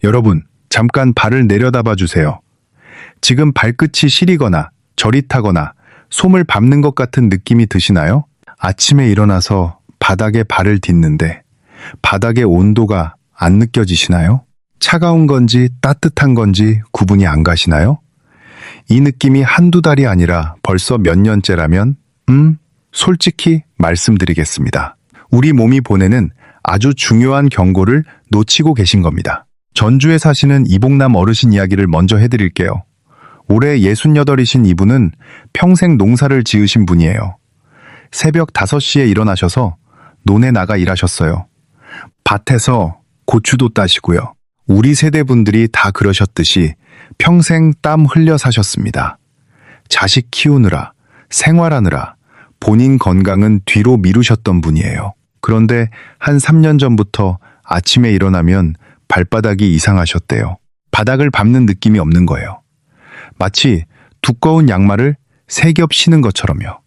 여러분, 잠깐 발을 내려다봐 주세요. 지금 발끝이 시리거나 저릿하거나 솜을 밟는 것 같은 느낌이 드시나요? 아침에 일어나서 바닥에 발을 딛는데 바닥의 온도가 안 느껴지시나요? 차가운 건지 따뜻한 건지 구분이 안 가시나요? 이 느낌이 한두 달이 아니라 벌써 몇 년째라면 솔직히 말씀드리겠습니다. 우리 몸이 보내는 아주 중요한 경고를 놓치고 계신 겁니다. 전주에 사시는 이봉남 어르신 이야기를 먼저 해드릴게요. 올해 68이신 이분은 평생 농사를 지으신 분이에요. 새벽 5시에 일어나셔서 논에 나가 일하셨어요. 밭에서 고추도 따시고요. 우리 세대 분들이 다 그러셨듯이 평생 땀 흘려 사셨습니다. 자식 키우느라, 생활하느라 본인 건강은 뒤로 미루셨던 분이에요. 그런데 한 3년 전부터 아침에 일어나면 발바닥이 이상하셨대요. 바닥을 밟는 느낌이 없는 거예요. 마치 두꺼운 양말을 3겹 신은 것처럼요.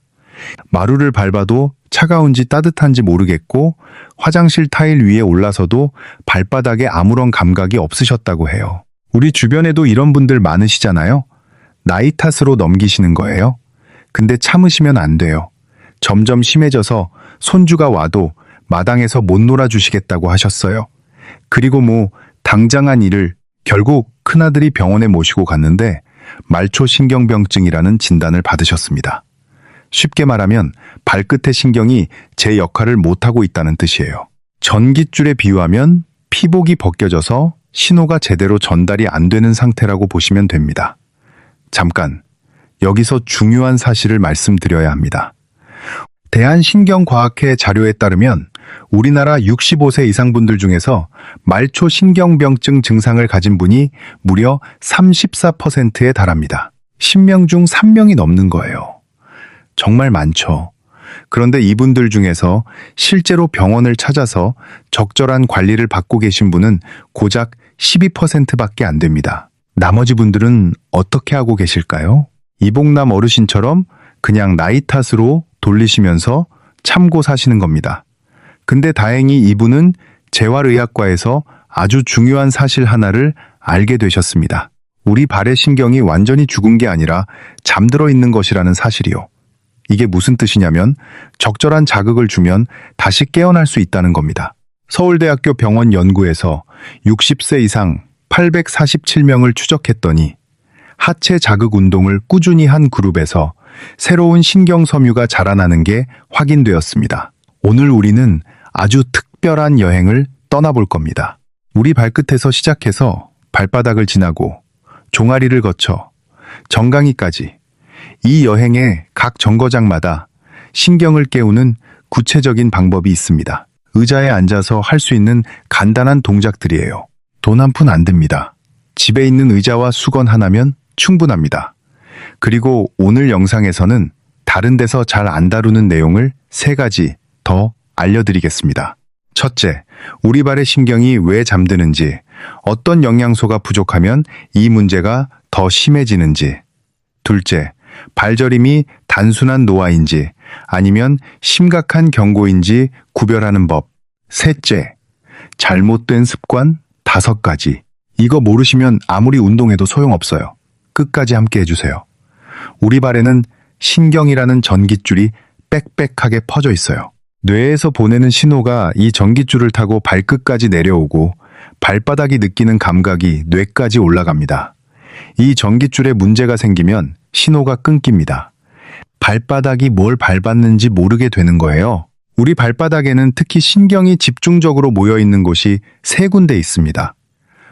마루를 밟아도 차가운지 따뜻한지 모르겠고 화장실 타일 위에 올라서도 발바닥에 아무런 감각이 없으셨다고 해요. 우리 주변에도 이런 분들 많으시잖아요. 나이 탓으로 넘기시는 거예요. 근데 참으시면 안 돼요. 점점 심해져서 손주가 와도 마당에서 못 놀아주시겠다고 하셨어요. 그리고 당장한 일을 결국 큰아들이 병원에 모시고 갔는데 말초신경병증이라는 진단을 받으셨습니다. 쉽게 말하면 발끝의 신경이 제 역할을 못하고 있다는 뜻이에요. 전깃줄에 비유하면 피복이 벗겨져서 신호가 제대로 전달이 안 되는 상태라고 보시면 됩니다. 잠깐, 여기서 중요한 사실을 말씀드려야 합니다. 대한신경과학회 자료에 따르면 우리나라 65세 이상 분들 중에서 말초신경병증 증상을 가진 분이 무려 34%에 달합니다. 10명 중 3명이 넘는 거예요. 정말 많죠. 그런데 이분들 중에서 실제로 병원을 찾아서 적절한 관리를 받고 계신 분은 고작 12%밖에 안 됩니다. 나머지 분들은 어떻게 하고 계실까요? 이봉남 어르신처럼 그냥 나이 탓으로 돌리시면서 참고 사시는 겁니다. 근데 다행히 이분은 재활의학과에서 아주 중요한 사실 하나를 알게 되셨습니다. 우리 발의 신경이 완전히 죽은 게 아니라 잠들어 있는 것이라는 사실이요. 이게 무슨 뜻이냐면 적절한 자극을 주면 다시 깨어날 수 있다는 겁니다. 서울대학교 병원 연구에서 60세 이상 847명을 추적했더니 하체 자극 운동을 꾸준히 한 그룹에서 새로운 신경섬유가 자라나는 게 확인되었습니다. 오늘 우리는 아주 특별한 여행을 떠나볼 겁니다. 우리 발끝에서 시작해서 발바닥을 지나고 종아리를 거쳐 정강이까지 이 여행의 각 정거장마다 신경을 깨우는 구체적인 방법이 있습니다. 의자에 앉아서 할 수 있는 간단한 동작들이에요. 돈 한 푼 안 듭니다. 집에 있는 의자와 수건 하나면 충분합니다. 그리고 오늘 영상에서는 다른 데서 잘 안 다루는 내용을 3가지 더 알려드리겠습니다. 첫째, 우리 발의 신경이 왜 잠드는지, 어떤 영양소가 부족하면 이 문제가 더 심해지는지. 둘째, 발저림이 단순한 노화인지 아니면 심각한 경고인지 구별하는 법. 셋째, 잘못된 습관 5가지. 이거 모르시면 아무리 운동해도 소용없어요. 끝까지 함께 해주세요. 우리 발에는 신경이라는 전깃줄이 빽빽하게 퍼져 있어요. 뇌에서 보내는 신호가 이 전깃줄을 타고 발끝까지 내려오고 발바닥이 느끼는 감각이 뇌까지 올라갑니다. 이 전깃줄에 문제가 생기면 신호가 끊깁니다. 발바닥이 뭘 밟았는지 모르게 되는 거예요. 우리 발바닥에는 특히 신경이 집중적으로 모여 있는 곳이 3군데 있습니다.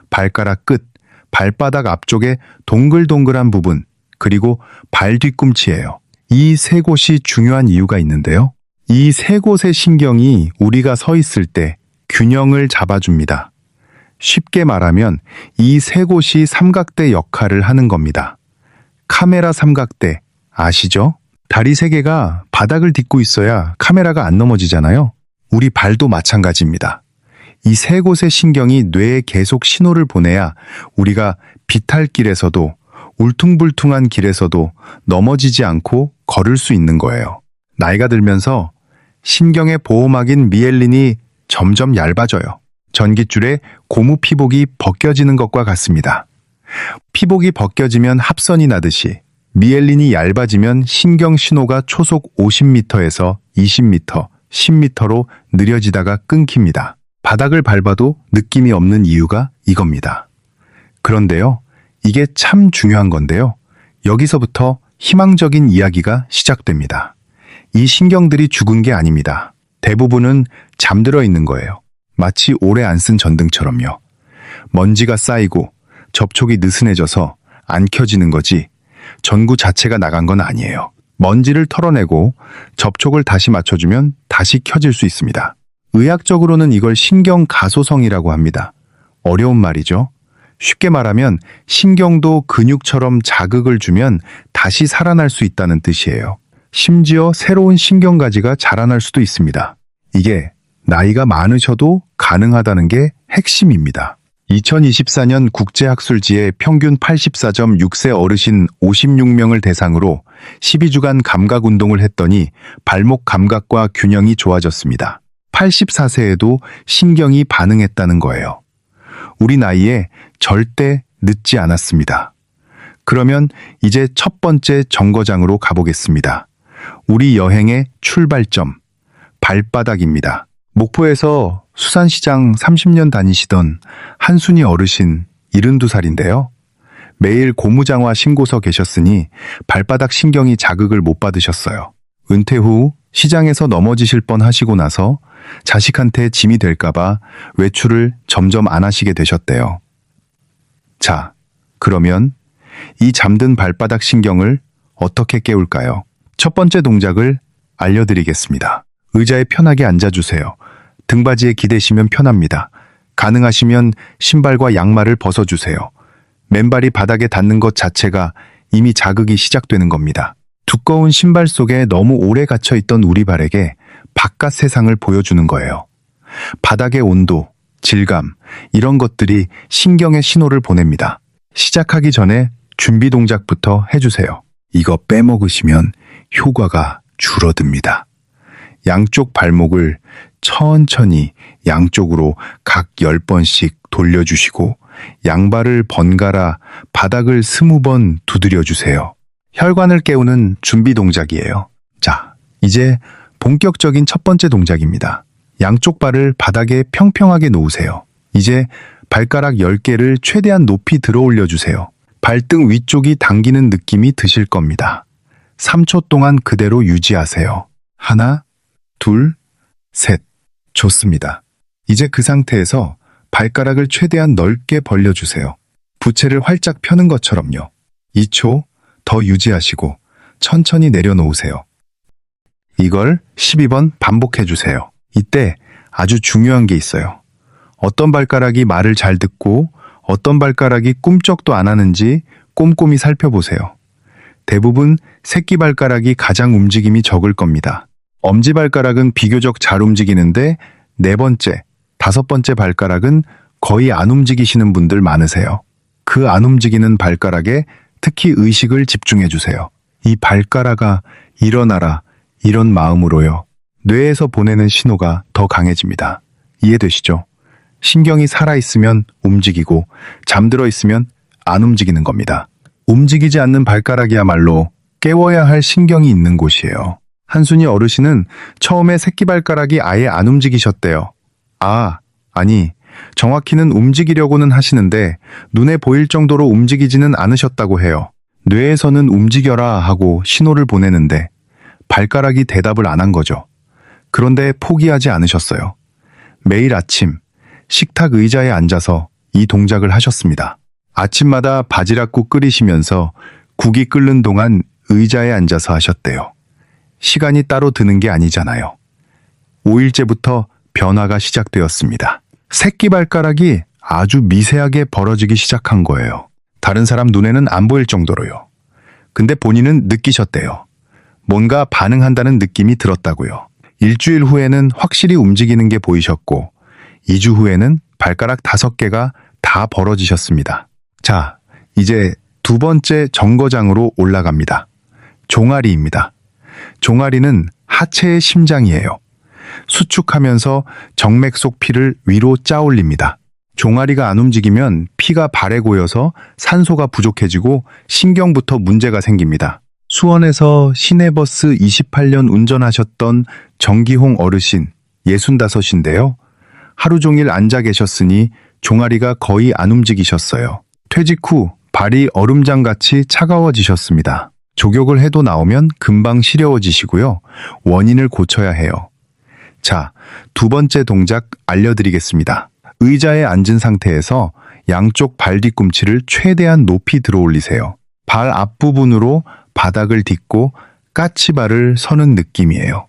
발가락 끝, 발바닥 앞쪽에 동글동글한 부분, 그리고 발 뒤꿈치예요. 이 3곳이 중요한 이유가 있는데요. 이 3곳의 신경이 우리가 서 있을 때 균형을 잡아줍니다. 쉽게 말하면 이 3곳이 삼각대 역할을 하는 겁니다. 카메라 삼각대 아시죠? 다리 3개가 바닥을 딛고 있어야 카메라가 안 넘어지잖아요. 우리 발도 마찬가지입니다. 이 3곳의 신경이 뇌에 계속 신호를 보내야 우리가 비탈길에서도 울퉁불퉁한 길에서도 넘어지지 않고 걸을 수 있는 거예요. 나이가 들면서 신경의 보호막인 미엘린이 점점 얇아져요. 전깃줄에 고무 피복이 벗겨지는 것과 같습니다. 피복이 벗겨지면 합선이 나듯이 미엘린이 얇아지면 신경 신호가 초속 50m에서 20m, 10m로 느려지다가 끊깁니다. 바닥을 밟아도 느낌이 없는 이유가 이겁니다. 그런데요, 이게 참 중요한 건데요. 여기서부터 희망적인 이야기가 시작됩니다. 이 신경들이 죽은 게 아닙니다. 대부분은 잠들어 있는 거예요. 마치 오래 안 쓴 전등처럼요. 먼지가 쌓이고 접촉이 느슨해져서 안 켜지는 거지 전구 자체가 나간 건 아니에요. 먼지를 털어내고 접촉을 다시 맞춰주면 다시 켜질 수 있습니다. 의학적으로는 이걸 신경 가소성이라고 합니다. 어려운 말이죠. 쉽게 말하면 신경도 근육처럼 자극을 주면 다시 살아날 수 있다는 뜻이에요. 심지어 새로운 신경가지가 자라날 수도 있습니다. 이게 나이가 많으셔도 가능하다는 게 핵심입니다. 2024년 국제학술지에 평균 84.6세 어르신 56명을 대상으로 12주간 감각 운동을 했더니 발목 감각과 균형이 좋아졌습니다. 84세에도 신경이 반응했다는 거예요. 우리 나이에 절대 늦지 않았습니다. 그러면 이제 첫 번째 정거장으로 가보겠습니다. 우리 여행의 출발점, 발바닥입니다. 목포에서 수산시장 30년 다니시던 한순희 어르신 72살인데요. 매일 고무장화 신고서 계셨으니 발바닥 신경이 자극을 못 받으셨어요. 은퇴 후 시장에서 넘어지실 뻔 하시고 나서 자식한테 짐이 될까봐 외출을 점점 안 하시게 되셨대요. 자, 그러면 이 잠든 발바닥 신경을 어떻게 깨울까요? 첫 번째 동작을 알려드리겠습니다. 의자에 편하게 앉아주세요. 등받이에 기대시면 편합니다. 가능하시면 신발과 양말을 벗어주세요. 맨발이 바닥에 닿는 것 자체가 이미 자극이 시작되는 겁니다. 두꺼운 신발 속에 너무 오래 갇혀있던 우리 발에게 바깥 세상을 보여주는 거예요. 바닥의 온도, 질감, 이런 것들이 신경의 신호를 보냅니다. 시작하기 전에 준비 동작부터 해주세요. 이거 빼먹으시면 효과가 줄어듭니다. 양쪽 발목을 천천히 양쪽으로 각 10번씩 돌려주시고 양발을 번갈아 바닥을 20번 두드려주세요. 혈관을 깨우는 준비 동작이에요. 자, 이제 본격적인 첫 번째 동작입니다. 양쪽 발을 바닥에 평평하게 놓으세요. 이제 발가락 10개를 최대한 높이 들어 올려주세요. 발등 위쪽이 당기는 느낌이 드실 겁니다. 3초 동안 그대로 유지하세요. 하나, 둘, 셋. 좋습니다. 이제 그 상태에서 발가락을 최대한 넓게 벌려주세요. 부채를 활짝 펴는 것처럼요. 2초 더 유지하시고 천천히 내려놓으세요. 이걸 12번 반복해주세요. 이때 아주 중요한 게 있어요. 어떤 발가락이 말을 잘 듣고 어떤 발가락이 꿈쩍도 안 하는지 꼼꼼히 살펴보세요. 대부분 새끼발가락이 가장 움직임이 적을 겁니다. 엄지발가락은 비교적 잘 움직이는데 4번째, 5번째 발가락은 거의 안 움직이시는 분들 많으세요. 그 안 움직이는 발가락에 특히 의식을 집중해주세요. 이 발가락아 일어나라, 이런 마음으로요. 뇌에서 보내는 신호가 더 강해집니다. 이해되시죠? 신경이 살아있으면 움직이고 잠들어 있으면 안 움직이는 겁니다. 움직이지 않는 발가락이야말로 깨워야 할 신경이 있는 곳이에요. 한순희 어르신은 처음에 새끼발가락이 아예 안 움직이셨대요. 아니, 정확히는 움직이려고는 하시는데 눈에 보일 정도로 움직이지는 않으셨다고 해요. 뇌에서는 움직여라 하고 신호를 보내는데 발가락이 대답을 안 한 거죠. 그런데 포기하지 않으셨어요. 매일 아침 식탁 의자에 앉아서 이 동작을 하셨습니다. 아침마다 바지락국 끓이시면서 국이 끓는 동안 의자에 앉아서 하셨대요. 시간이 따로 드는 게 아니잖아요. 5일째부터 변화가 시작되었습니다. 새끼발가락이 아주 미세하게 벌어지기 시작한 거예요. 다른 사람 눈에는 안 보일 정도로요. 근데 본인은 느끼셨대요. 뭔가 반응한다는 느낌이 들었다고요. 일주일 후에는 확실히 움직이는 게 보이셨고 2주 후에는 발가락 5개가 다 벌어지셨습니다. 자, 이제 두 번째 정거장으로 올라갑니다. 종아리입니다. 종아리는 하체의 심장이에요. 수축하면서 정맥 속 피를 위로 짜올립니다. 종아리가 안 움직이면 피가 발에 고여서 산소가 부족해지고 신경부터 문제가 생깁니다. 수원에서 시내버스 28년 운전하셨던 정기홍 어르신 65인데요. 하루 종일 앉아 계셨으니 종아리가 거의 안 움직이셨어요. 퇴직 후 발이 얼음장같이 차가워지셨습니다. 족욕을 해도 나오면 금방 시려워지시고요. 원인을 고쳐야 해요. 자, 두 번째 동작 알려드리겠습니다. 의자에 앉은 상태에서 양쪽 발 뒤꿈치를 최대한 높이 들어 올리세요. 발 앞부분으로 바닥을 딛고 까치발을 서는 느낌이에요.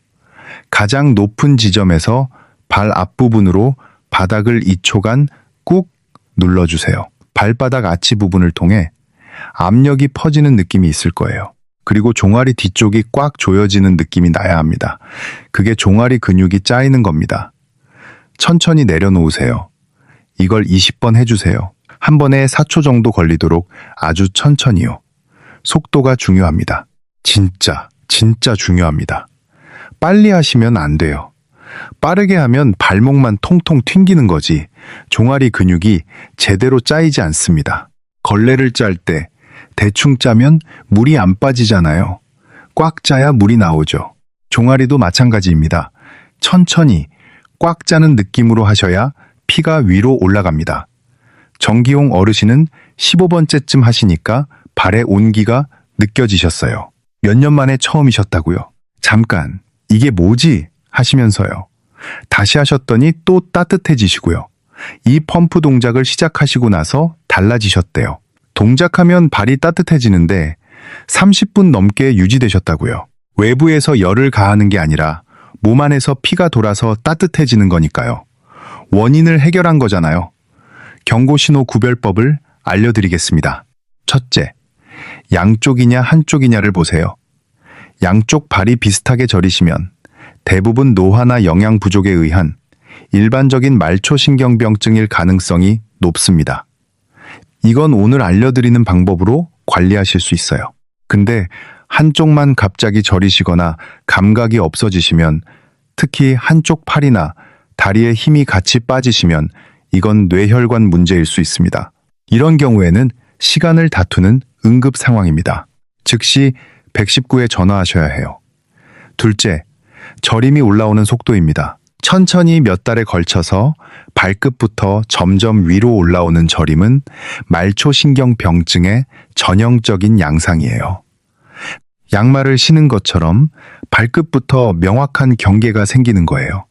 가장 높은 지점에서 발 앞부분으로 바닥을 2초간 꾹 눌러주세요. 발바닥 아치 부분을 통해 압력이 퍼지는 느낌이 있을 거예요. 그리고 종아리 뒤쪽이 꽉 조여지는 느낌이 나야 합니다. 그게 종아리 근육이 짜이는 겁니다. 천천히 내려놓으세요. 이걸 20번 해주세요. 한 번에 4초 정도 걸리도록 아주 천천히요. 속도가 중요합니다. 진짜 중요합니다. 빨리 하시면 안 돼요. 빠르게 하면 발목만 통통 튕기는 거지 종아리 근육이 제대로 짜이지 않습니다. 걸레를 짤 때 대충 짜면 물이 안 빠지잖아요. 꽉 짜야 물이 나오죠. 종아리도 마찬가지입니다. 천천히 꽉 짜는 느낌으로 하셔야 피가 위로 올라갑니다. 정기용 어르신은 15번째쯤 하시니까 발의 온기가 느껴지셨어요. 몇 년 만에 처음이셨다고요. 잠깐, 이게 뭐지? 하시면서요. 다시 하셨더니 또 따뜻해지시고요. 이 펌프 동작을 시작하시고 나서 달라지셨대요. 동작하면 발이 따뜻해지는데 30분 넘게 유지되셨다고요. 외부에서 열을 가하는 게 아니라 몸 안에서 피가 돌아서 따뜻해지는 거니까요. 원인을 해결한 거잖아요. 경고신호 구별법을 알려드리겠습니다. 첫째, 양쪽이냐 한쪽이냐를 보세요. 양쪽 발이 비슷하게 저리시면 대부분 노화나 영양 부족에 의한 일반적인 말초신경병증일 가능성이 높습니다. 이건 오늘 알려드리는 방법으로 관리하실 수 있어요. 근데 한쪽만 갑자기 저리시거나 감각이 없어지시면, 특히 한쪽 팔이나 다리에 힘이 같이 빠지시면 이건 뇌혈관 문제일 수 있습니다. 이런 경우에는 시간을 다투는 응급 상황입니다. 즉시 119에 전화하셔야 해요. 둘째, 저림이 올라오는 속도입니다. 천천히 몇 달에 걸쳐서 발끝부터 점점 위로 올라오는 저림은 말초신경병증의 전형적인 양상이에요. 양말을 신은 것처럼 발끝부터 명확한 경계가 생기는 거예요.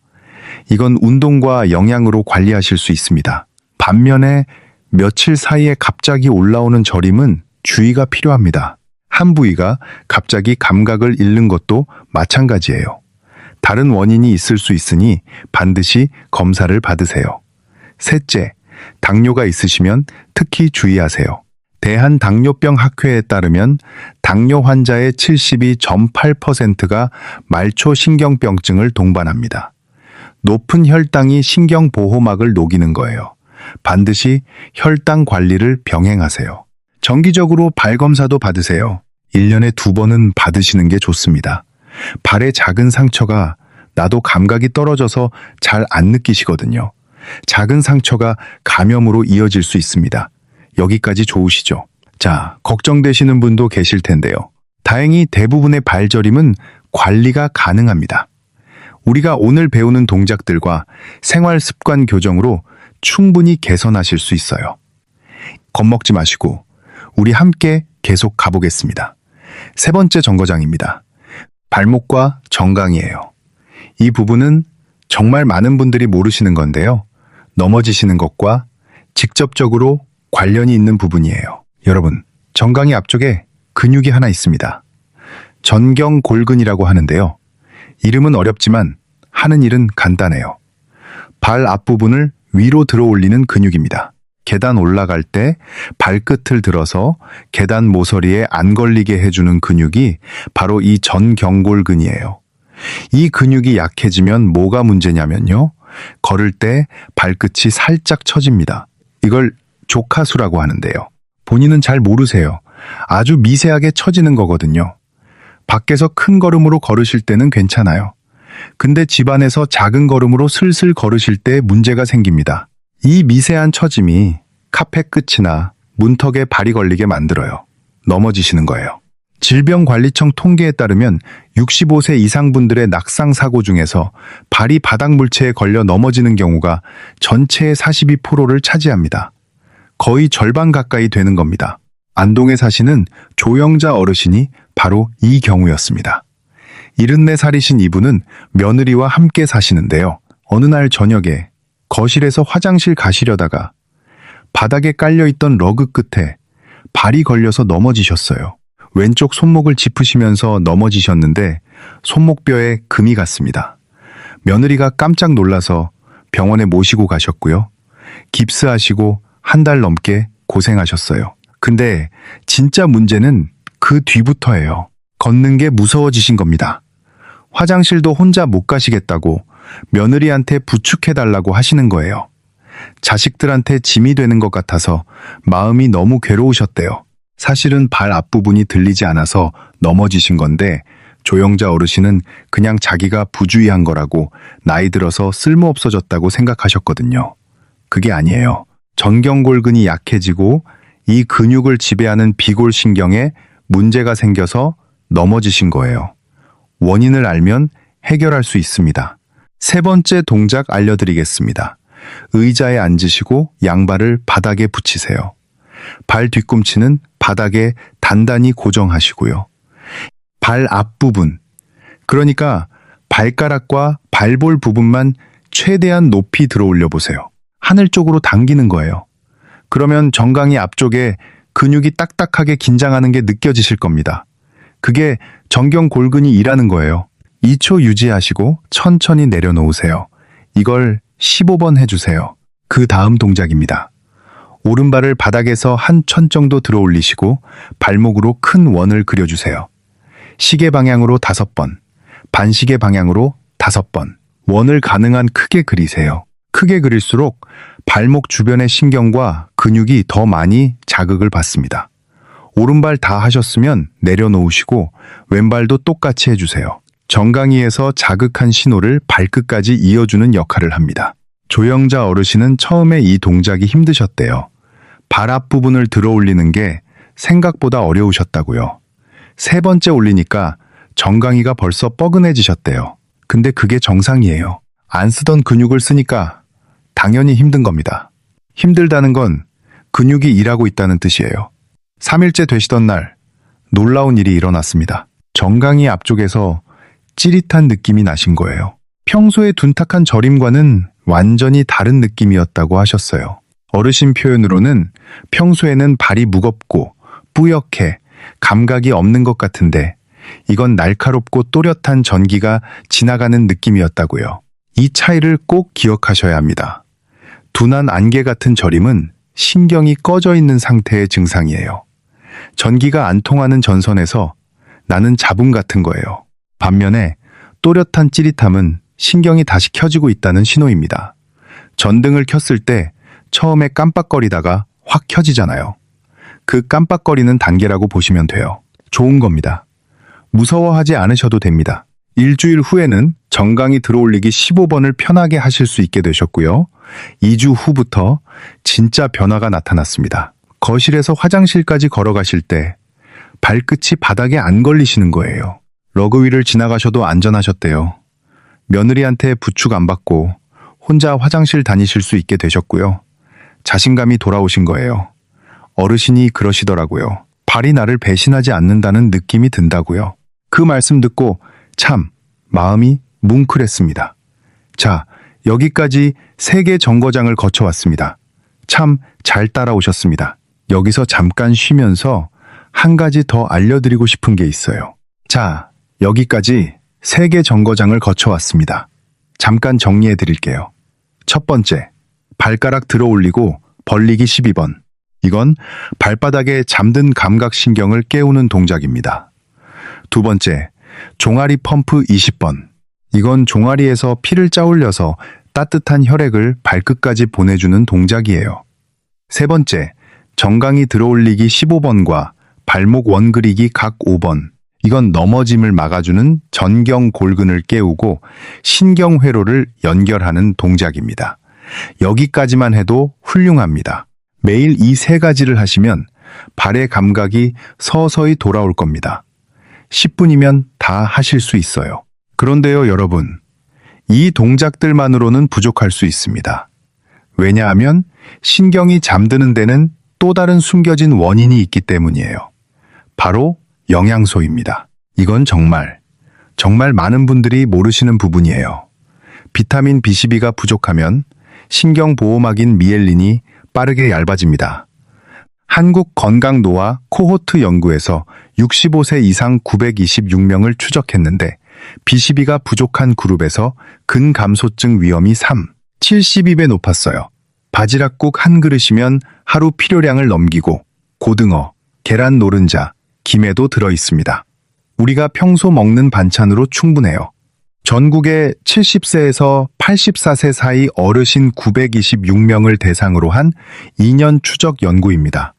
이건 운동과 영양으로 관리하실 수 있습니다. 반면에 며칠 사이에 갑자기 올라오는 저림은 주의가 필요합니다. 한 부위가 갑자기 감각을 잃는 것도 마찬가지예요. 다른 원인이 있을 수 있으니 반드시 검사를 받으세요. 셋째, 당뇨가 있으시면 특히 주의하세요. 대한당뇨병학회에 따르면 당뇨 환자의 72.8%가 말초신경병증을 동반합니다. 높은 혈당이 신경보호막을 녹이는 거예요. 반드시 혈당 관리를 병행하세요. 정기적으로 발검사도 받으세요. 1년에 2번은 받으시는 게 좋습니다. 발에 작은 상처가 나도 감각이 떨어져서 잘 안 느끼시거든요. 작은 상처가 감염으로 이어질 수 있습니다. 여기까지 좋으시죠? 자, 걱정되시는 분도 계실 텐데요. 다행히 대부분의 발저림은 관리가 가능합니다. 우리가 오늘 배우는 동작들과 생활 습관 교정으로 충분히 개선하실 수 있어요. 겁먹지 마시고 우리 함께 계속 가보겠습니다. 세 번째 정거장입니다. 발목과 정강이에요. 이 부분은 정말 많은 분들이 모르시는 건데요. 넘어지시는 것과 직접적으로 관련이 있는 부분이에요. 여러분, 정강이 앞쪽에 근육이 하나 있습니다. 전경골근이라고 하는데요. 이름은 어렵지만 하는 일은 간단해요. 발 앞부분을 위로 들어 올리는 근육입니다. 계단 올라갈 때 발끝을 들어서 계단 모서리에 안 걸리게 해주는 근육이 바로 이 전경골근이에요. 이 근육이 약해지면 뭐가 문제냐면요. 걸을 때 발끝이 살짝 처집니다. 이걸 조카수라고 하는데요. 본인은 잘 모르세요. 아주 미세하게 처지는 거거든요. 밖에서 큰 걸음으로 걸으실 때는 괜찮아요. 근데 집안에서 작은 걸음으로 슬슬 걸으실 때 문제가 생깁니다. 이 미세한 처짐이 카펫 끝이나 문턱에 발이 걸리게 만들어요. 넘어지시는 거예요. 질병관리청 통계에 따르면 65세 이상 분들의 낙상 사고 중에서 발이 바닥 물체에 걸려 넘어지는 경우가 전체의 42%를 차지합니다. 거의 절반 가까이 되는 겁니다. 안동에 사시는 조영자 어르신이 바로 이 경우였습니다. 74살이신 이분은 며느리와 함께 사시는데요. 어느 날 저녁에 거실에서 화장실 가시려다가 바닥에 깔려있던 러그 끝에 발이 걸려서 넘어지셨어요. 왼쪽 손목을 짚으시면서 넘어지셨는데 손목뼈에 금이 갔습니다. 며느리가 깜짝 놀라서 병원에 모시고 가셨고요. 깁스하시고 한 달 넘게 고생하셨어요. 근데 진짜 문제는 그 뒤부터예요. 걷는 게 무서워지신 겁니다. 화장실도 혼자 못 가시겠다고 며느리한테 부축해달라고 하시는 거예요. 자식들한테 짐이 되는 것 같아서 마음이 너무 괴로우셨대요. 사실은 발 앞부분이 들리지 않아서 넘어지신 건데 조영자 어르신은 그냥 자기가 부주의한 거라고 나이 들어서 쓸모없어졌다고 생각하셨거든요. 그게 아니에요. 전경골근이 약해지고 이 근육을 지배하는 비골신경에 문제가 생겨서 넘어지신 거예요. 원인을 알면 해결할 수 있습니다. 세 번째 동작 알려드리겠습니다. 의자에 앉으시고 양발을 바닥에 붙이세요. 발 뒤꿈치는 바닥에 단단히 고정하시고요. 발 앞부분, 그러니까 발가락과 발볼 부분만 최대한 높이 들어올려 보세요. 하늘 쪽으로 당기는 거예요. 그러면 정강이 앞쪽에 근육이 딱딱하게 긴장하는 게 느껴지실 겁니다. 그게 정경골근이 일하는 거예요. 2초 유지하시고 천천히 내려놓으세요. 이걸 15번 해주세요. 그 다음 동작입니다. 오른발을 바닥에서 한 천 정도 들어 올리시고 발목으로 큰 원을 그려주세요. 시계 방향으로 5번, 반시계 방향으로 5번. 원을 가능한 크게 그리세요. 크게 그릴수록 발목 주변의 신경과 근육이 더 많이 자극을 받습니다. 오른발 다 하셨으면 내려놓으시고 왼발도 똑같이 해주세요. 정강이에서 자극한 신호를 발끝까지 이어주는 역할을 합니다. 조영자 어르신은 처음에 이 동작이 힘드셨대요. 발 앞부분을 들어 올리는 게 생각보다 어려우셨다고요. 세 번째 올리니까 정강이가 벌써 뻐근해지셨대요. 근데 그게 정상이에요. 안 쓰던 근육을 쓰니까 당연히 힘든 겁니다. 힘들다는 건 근육이 일하고 있다는 뜻이에요. 3일째 되시던 날 놀라운 일이 일어났습니다. 정강이 앞쪽에서 찌릿한 느낌이 나신 거예요. 평소에 둔탁한 저림과는 완전히 다른 느낌이었다고 하셨어요. 어르신 표현으로는 평소에는 발이 무겁고 뿌옇게 감각이 없는 것 같은데 이건 날카롭고 또렷한 전기가 지나가는 느낌이었다고요. 이 차이를 꼭 기억하셔야 합니다. 둔한 안개 같은 저림은 신경이 꺼져 있는 상태의 증상이에요. 전기가 안 통하는 전선에서 나는 잡음 같은 거예요. 반면에 또렷한 찌릿함은 신경이 다시 켜지고 있다는 신호입니다. 전등을 켰을 때 처음에 깜빡거리다가 확 켜지잖아요. 그 깜빡거리는 단계라고 보시면 돼요. 좋은 겁니다. 무서워하지 않으셔도 됩니다. 일주일 후에는 정강이 들어올리기 15번을 편하게 하실 수 있게 되셨고요. 2주 후부터 진짜 변화가 나타났습니다. 거실에서 화장실까지 걸어가실 때 발끝이 바닥에 안 걸리시는 거예요. 러그 위를 지나가셔도 안전하셨대요. 며느리한테 부축 안 받고 혼자 화장실 다니실 수 있게 되셨고요. 자신감이 돌아오신 거예요. 어르신이 그러시더라고요. 발이 나를 배신하지 않는다는 느낌이 든다고요. 그 말씀 듣고 참 마음이 뭉클했습니다. 자, 여기까지 3개 정거장을 거쳐왔습니다. 참 잘 따라오셨습니다. 여기서 잠깐 쉬면서 한 가지 더 알려드리고 싶은 게 있어요. 자, 여기까지 3개 정거장을 거쳐왔습니다. 잠깐 정리해 드릴게요. 첫 번째, 발가락 들어 올리고 벌리기 12번. 이건 발바닥에 잠든 감각신경을 깨우는 동작입니다. 두 번째, 종아리 펌프 20번. 이건 종아리에서 피를 짜올려서 따뜻한 혈액을 발끝까지 보내주는 동작이에요. 세 번째, 정강이 들어올리기 15번과 발목 원 그리기 각 5번. 이건 넘어짐을 막아주는 전경골근을 깨우고 신경회로를 연결하는 동작입니다. 여기까지만 해도 훌륭합니다. 매일 이 세 가지를 하시면 발의 감각이 서서히 돌아올 겁니다. 10분이면 다 하실 수 있어요. 그런데요, 여러분. 이 동작들만으로는 부족할 수 있습니다. 왜냐하면 신경이 잠드는 데는 또 다른 숨겨진 원인이 있기 때문이에요. 바로 영양소입니다. 이건 정말 많은 분들이 모르시는 부분이에요. 비타민 B12가 부족하면 신경보호막인 미엘린이 빠르게 얇아집니다. 한국건강노화 코호트 연구에서 65세 이상 926명을 추적했는데 B12가 부족한 그룹에서 근감소증 위험이 72배 높았어요. 바지락국 한 그릇이면 하루 필요량을 넘기고 고등어, 계란 노른자, 김에도 들어있습니다. 우리가 평소 먹는 반찬으로 충분해요. 전국의 70세에서 84세 사이 어르신 926명을 대상으로 한 2년 추적 연구입니다.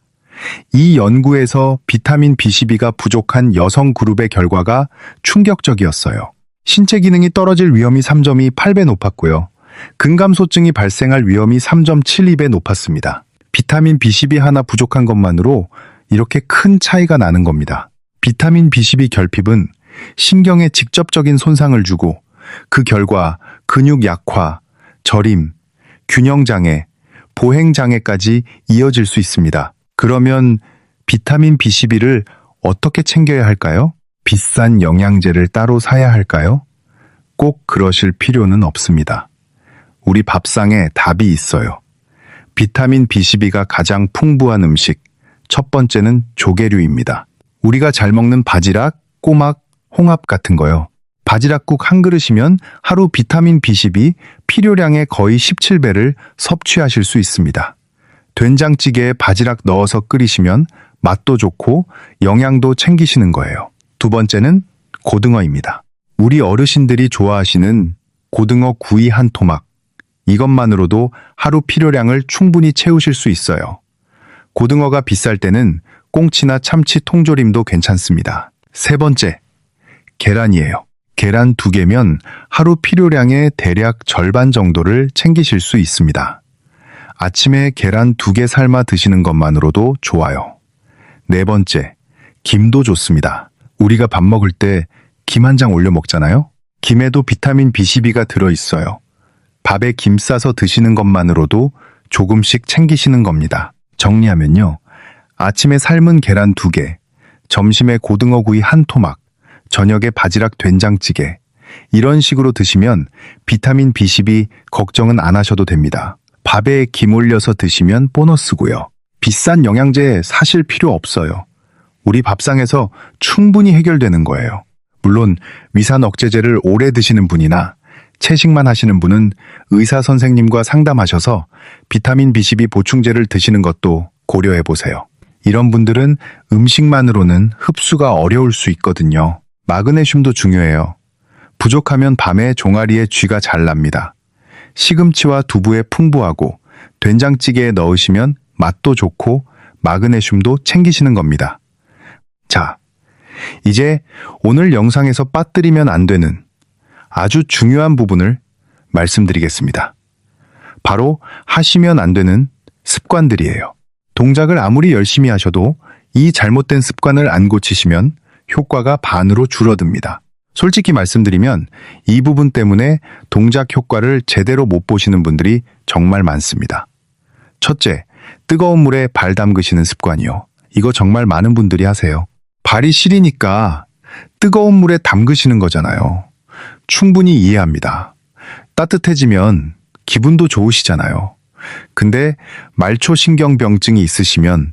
이 연구에서 비타민 B12가 부족한 여성 그룹의 결과가 충격적이었어요. 신체 기능이 떨어질 위험이 3.28배 높았고요. 근감소증이 발생할 위험이 3.72배 높았습니다. 비타민 B12 하나 부족한 것만으로 이렇게 큰 차이가 나는 겁니다. 비타민 B12 결핍은 신경에 직접적인 손상을 주고 그 결과 근육 약화, 저림, 균형장애, 보행장애까지 이어질 수 있습니다. 그러면 비타민 B12를 어떻게 챙겨야 할까요? 비싼 영양제를 따로 사야 할까요? 꼭 그러실 필요는 없습니다. 우리 밥상에 답이 있어요. 비타민 B12가 가장 풍부한 음식, 첫 번째는 조개류입니다. 우리가 잘 먹는 바지락, 꼬막, 홍합 같은 거요. 바지락국 한 그릇이면 하루 비타민 B12 필요량의 거의 17배를 섭취하실 수 있습니다. 된장찌개에 바지락 넣어서 끓이시면 맛도 좋고 영양도 챙기시는 거예요. 두 번째는 고등어입니다. 우리 어르신들이 좋아하시는 고등어 구이 한 토막. 이것만으로도 하루 필요량을 충분히 채우실 수 있어요. 고등어가 비쌀 때는 꽁치나 참치 통조림도 괜찮습니다. 세 번째, 계란이에요. 계란 2개면 하루 필요량의 대략 절반 정도를 챙기실 수 있습니다. 아침에 계란 2개 삶아 드시는 것만으로도 좋아요. 네 번째, 김도 좋습니다. 우리가 밥 먹을 때 김 한 장 올려 먹잖아요? 김에도 비타민 B12가 들어있어요. 밥에 김 싸서 드시는 것만으로도 조금씩 챙기시는 겁니다. 정리하면요. 아침에 삶은 계란 2개, 점심에 고등어 구이 한 토막, 저녁에 바지락 된장찌개. 이런 식으로 드시면 비타민 B12 걱정은 안 하셔도 됩니다. 밥에 김 올려서 드시면 보너스고요. 비싼 영양제 사실 필요 없어요. 우리 밥상에서 충분히 해결되는 거예요. 물론 위산 억제제를 오래 드시는 분이나 채식만 하시는 분은 의사 선생님과 상담하셔서 비타민 B12 보충제를 드시는 것도 고려해 보세요. 이런 분들은 음식만으로는 흡수가 어려울 수 있거든요. 마그네슘도 중요해요. 부족하면 밤에 종아리에 쥐가 잘 납니다. 시금치와 두부에 풍부하고 된장찌개에 넣으시면 맛도 좋고 마그네슘도 챙기시는 겁니다. 자, 이제 오늘 영상에서 빠뜨리면 안 되는 아주 중요한 부분을 말씀드리겠습니다. 바로 하시면 안 되는 습관들이에요. 동작을 아무리 열심히 하셔도 이 잘못된 습관을 안 고치시면 효과가 반으로 줄어듭니다. 솔직히 말씀드리면 이 부분 때문에 동작 효과를 제대로 못 보시는 분들이 정말 많습니다. 첫째, 뜨거운 물에 발 담그시는 습관이요. 이거 정말 많은 분들이 하세요. 발이 시리니까 뜨거운 물에 담그시는 거잖아요. 충분히 이해합니다. 따뜻해지면 기분도 좋으시잖아요. 근데 말초신경병증이 있으시면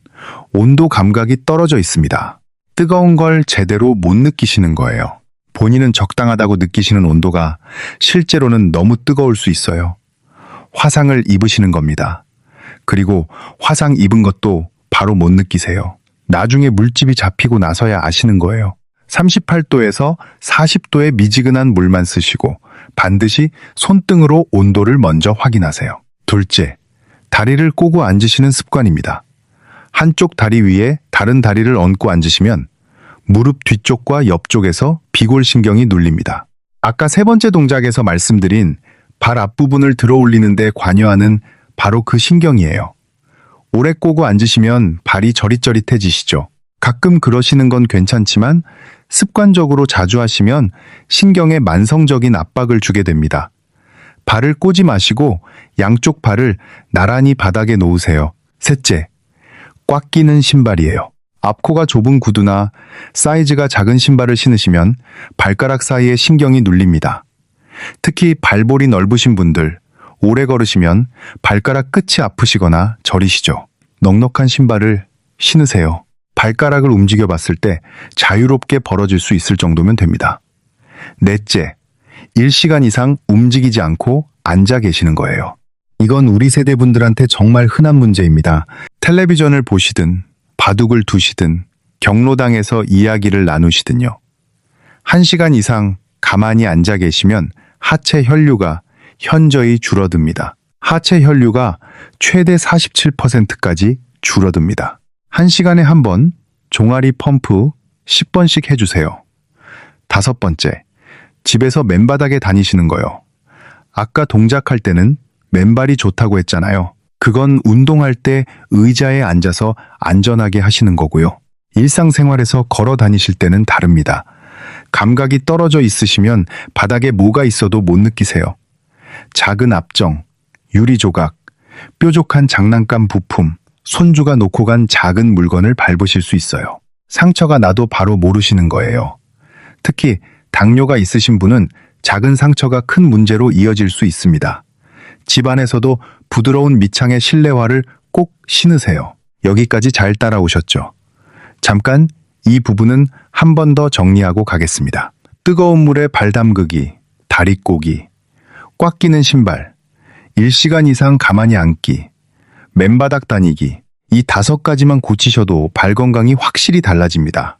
온도 감각이 떨어져 있습니다. 뜨거운 걸 제대로 못 느끼시는 거예요. 본인은 적당하다고 느끼시는 온도가 실제로는 너무 뜨거울 수 있어요. 화상을 입으시는 겁니다. 그리고 화상 입은 것도 바로 못 느끼세요. 나중에 물집이 잡히고 나서야 아시는 거예요. 38도에서 40도의 미지근한 물만 쓰시고 반드시 손등으로 온도를 먼저 확인하세요. 둘째, 다리를 꼬고 앉으시는 습관입니다. 한쪽 다리 위에 다른 다리를 얹고 앉으시면 무릎 뒤쪽과 옆쪽에서 비골신경이 눌립니다. 아까 세 번째 동작에서 말씀드린 발 앞부분을 들어 올리는데 관여하는 바로 그 신경이에요. 오래 꼬고 앉으시면 발이 저릿저릿해지시죠. 가끔 그러시는 건 괜찮지만 습관적으로 자주 하시면 신경에 만성적인 압박을 주게 됩니다. 발을 꼬지 마시고 양쪽 발을 나란히 바닥에 놓으세요. 셋째, 꽉 끼는 신발이에요. 앞코가 좁은 구두나 사이즈가 작은 신발을 신으시면 발가락 사이에 신경이 눌립니다. 특히 발볼이 넓으신 분들, 오래 걸으시면 발가락 끝이 아프시거나 저리시죠. 넉넉한 신발을 신으세요. 발가락을 움직여 봤을 때 자유롭게 벌어질 수 있을 정도면 됩니다. 넷째, 1시간 이상 움직이지 않고 앉아 계시는 거예요. 이건 우리 세대 분들한테 정말 흔한 문제입니다. 텔레비전을 보시든 바둑을 두시든 경로당에서 이야기를 나누시든요. 1시간 이상 가만히 앉아 계시면 하체 혈류가 현저히 줄어듭니다. 하체 혈류가 최대 47%까지 줄어듭니다. 1시간에 한 번 종아리 펌프 10번씩 해주세요. 5번째, 집에서 맨바닥에 다니시는 거요. 아까 동작할 때는 맨발이 좋다고 했잖아요. 그건 운동할 때 의자에 앉아서 안전하게 하시는 거고요. 일상생활에서 걸어 다니실 때는 다릅니다. 감각이 떨어져 있으시면 바닥에 뭐가 있어도 못 느끼세요. 작은 압정, 유리 조각, 뾰족한 장난감 부품, 손주가 놓고 간 작은 물건을 밟으실 수 있어요. 상처가 나도 바로 모르시는 거예요. 특히 당뇨가 있으신 분은 작은 상처가 큰 문제로 이어질 수 있습니다. 집안에서도 부드러운 밑창의 실내화를 꼭 신으세요. 여기까지 잘 따라오셨죠? 잠깐 이 부분은 한 번 더 정리하고 가겠습니다. 뜨거운 물에 발 담그기, 다리 꼬기, 꽉 끼는 신발, 1시간 이상 가만히 앉기, 맨바닥 다니기, 이 5가지만 고치셔도 발 건강이 확실히 달라집니다.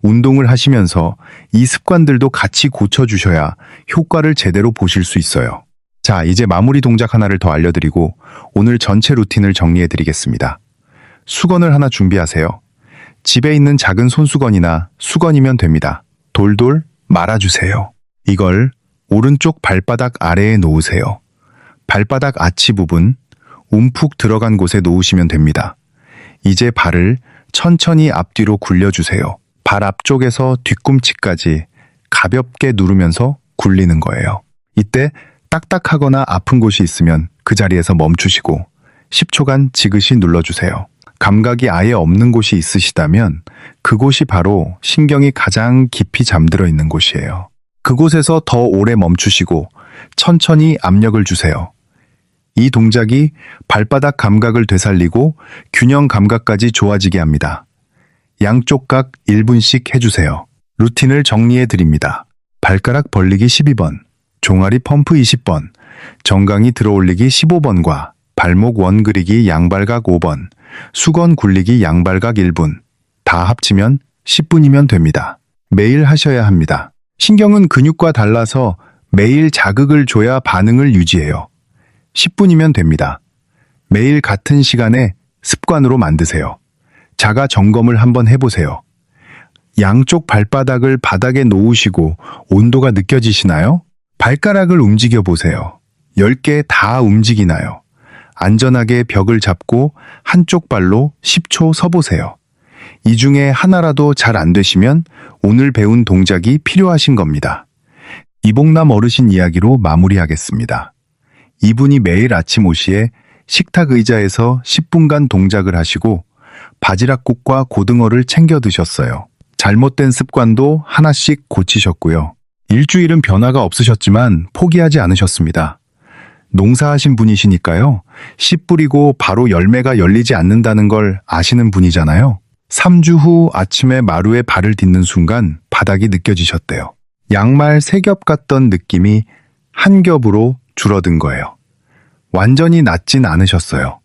운동을 하시면서 이 습관들도 같이 고쳐주셔야 효과를 제대로 보실 수 있어요. 자, 이제 마무리 동작 하나를 더 알려드리고 오늘 전체 루틴을 정리해드리겠습니다. 수건을 하나 준비하세요. 집에 있는 작은 손수건이나 수건이면 됩니다. 돌돌 말아주세요. 이걸 오른쪽 발바닥 아래에 놓으세요. 발바닥 아치 부분, 움푹 들어간 곳에 놓으시면 됩니다. 이제 발을 천천히 앞뒤로 굴려주세요. 발 앞쪽에서 뒤꿈치까지 가볍게 누르면서 굴리는 거예요. 이때 딱딱하거나 아픈 곳이 있으면 그 자리에서 멈추시고 10초간 지그시 눌러주세요. 감각이 아예 없는 곳이 있으시다면 그곳이 바로 신경이 가장 깊이 잠들어 있는 곳이에요. 그곳에서 더 오래 멈추시고 천천히 압력을 주세요. 이 동작이 발바닥 감각을 되살리고 균형 감각까지 좋아지게 합니다. 양쪽 각 1분씩 해주세요. 루틴을 정리해 드립니다. 발가락 벌리기 12번, 종아리 펌프 20번, 정강이 들어올리기 15번과 발목 원 그리기 양발각 5번, 수건 굴리기 양발각 1분, 다 합치면 10분이면 됩니다. 매일 하셔야 합니다. 신경은 근육과 달라서 매일 자극을 줘야 반응을 유지해요. 10분이면 됩니다. 매일 같은 시간에 습관으로 만드세요. 자가 점검을 한번 해보세요. 양쪽 발바닥을 바닥에 놓으시고 온도가 느껴지시나요? 발가락을 움직여 보세요. 10개 다 움직이나요? 안전하게 벽을 잡고 한쪽 발로 10초 서보세요. 이 중에 하나라도 잘 안 되시면 오늘 배운 동작이 필요하신 겁니다. 이봉남 어르신 이야기로 마무리하겠습니다. 이분이 매일 아침 오시에 식탁 의자에서 10분간 동작을 하시고 바지락국과 고등어를 챙겨 드셨어요. 잘못된 습관도 하나씩 고치셨고요. 일주일은 변화가 없으셨지만 포기하지 않으셨습니다. 농사하신 분이시니까요. 씨 뿌리고 바로 열매가 열리지 않는다는 걸 아시는 분이잖아요. 3주 후 아침에 마루에 발을 딛는 순간 바닥이 느껴지셨대요. 양말 3겹 같던 느낌이 한 겹으로 줄어든 거예요. 완전히 낫진 않으셨어요.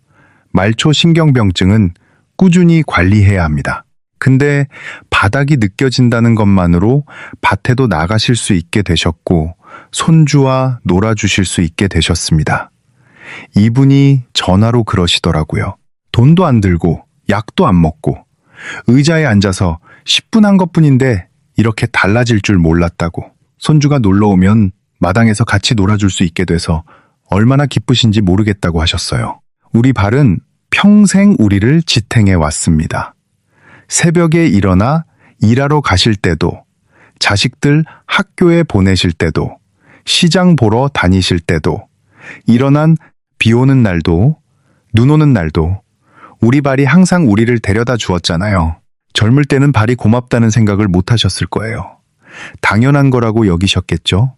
말초 신경병증은 꾸준히 관리해야 합니다. 근데 바닥이 느껴진다는 것만으로 밭에도 나가실 수 있게 되셨고 손주와 놀아주실 수 있게 되셨습니다. 이분이 전화로 그러시더라고요. 돈도 안 들고 약도 안 먹고 의자에 앉아서 10분 한 것뿐인데 이렇게 달라질 줄 몰랐다고. 손주가 놀러 오면 마당에서 같이 놀아줄 수 있게 돼서 얼마나 기쁘신지 모르겠다고 하셨어요. 우리 발은 평생 우리를 지탱해 왔습니다. 새벽에 일어나 일하러 가실 때도, 자식들 학교에 보내실 때도, 시장 보러 다니실 때도, 일어난 비 오는 날도, 눈 오는 날도 우리 발이 항상 우리를 데려다 주었잖아요. 젊을 때는 발이 고맙다는 생각을 못 하셨을 거예요. 당연한 거라고 여기셨겠죠?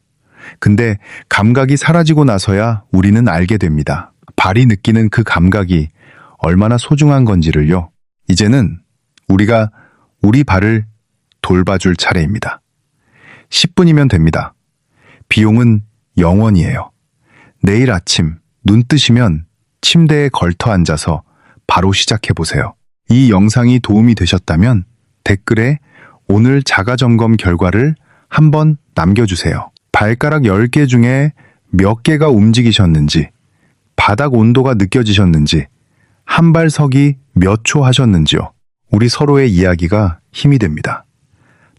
근데 감각이 사라지고 나서야 우리는 알게 됩니다. 발이 느끼는 그 감각이 얼마나 소중한 건지를요. 이제는 우리가 우리 발을 돌봐줄 차례입니다. 10분이면 됩니다. 비용은 0원이에요. 내일 아침 눈 뜨시면 침대에 걸터 앉아서 바로 시작해보세요. 이 영상이 도움이 되셨다면 댓글에 오늘 자가점검 결과를 한번 남겨주세요. 발가락 10개 중에 몇 개가 움직이셨는지, 바닥 온도가 느껴지셨는지, 한 발 서기 몇 초 하셨는지요. 우리 서로의 이야기가 힘이 됩니다.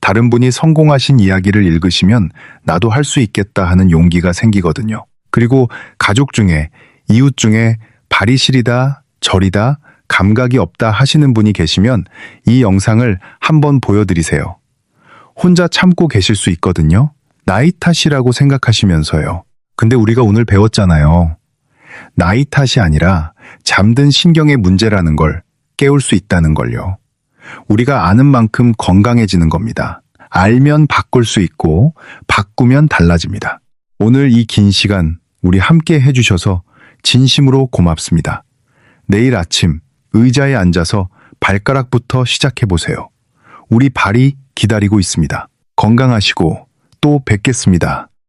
다른 분이 성공하신 이야기를 읽으시면 나도 할 수 있겠다 하는 용기가 생기거든요. 그리고 가족 중에, 이웃 중에 발이 시리다, 저리다, 감각이 없다 하시는 분이 계시면 이 영상을 한번 보여드리세요. 혼자 참고 계실 수 있거든요. 나이 탓이라고 생각하시면서요. 근데 우리가 오늘 배웠잖아요. 나이 탓이 아니라 잠든 신경의 문제라는 걸 깨울 수 있다는 걸요. 우리가 아는 만큼 건강해지는 겁니다. 알면 바꿀 수 있고 바꾸면 달라집니다. 오늘 이 긴 시간 우리 함께 해주셔서 진심으로 고맙습니다. 내일 아침 의자에 앉아서 발가락부터 시작해보세요. 우리 발이 기다리고 있습니다. 건강하시고 또 뵙겠습니다.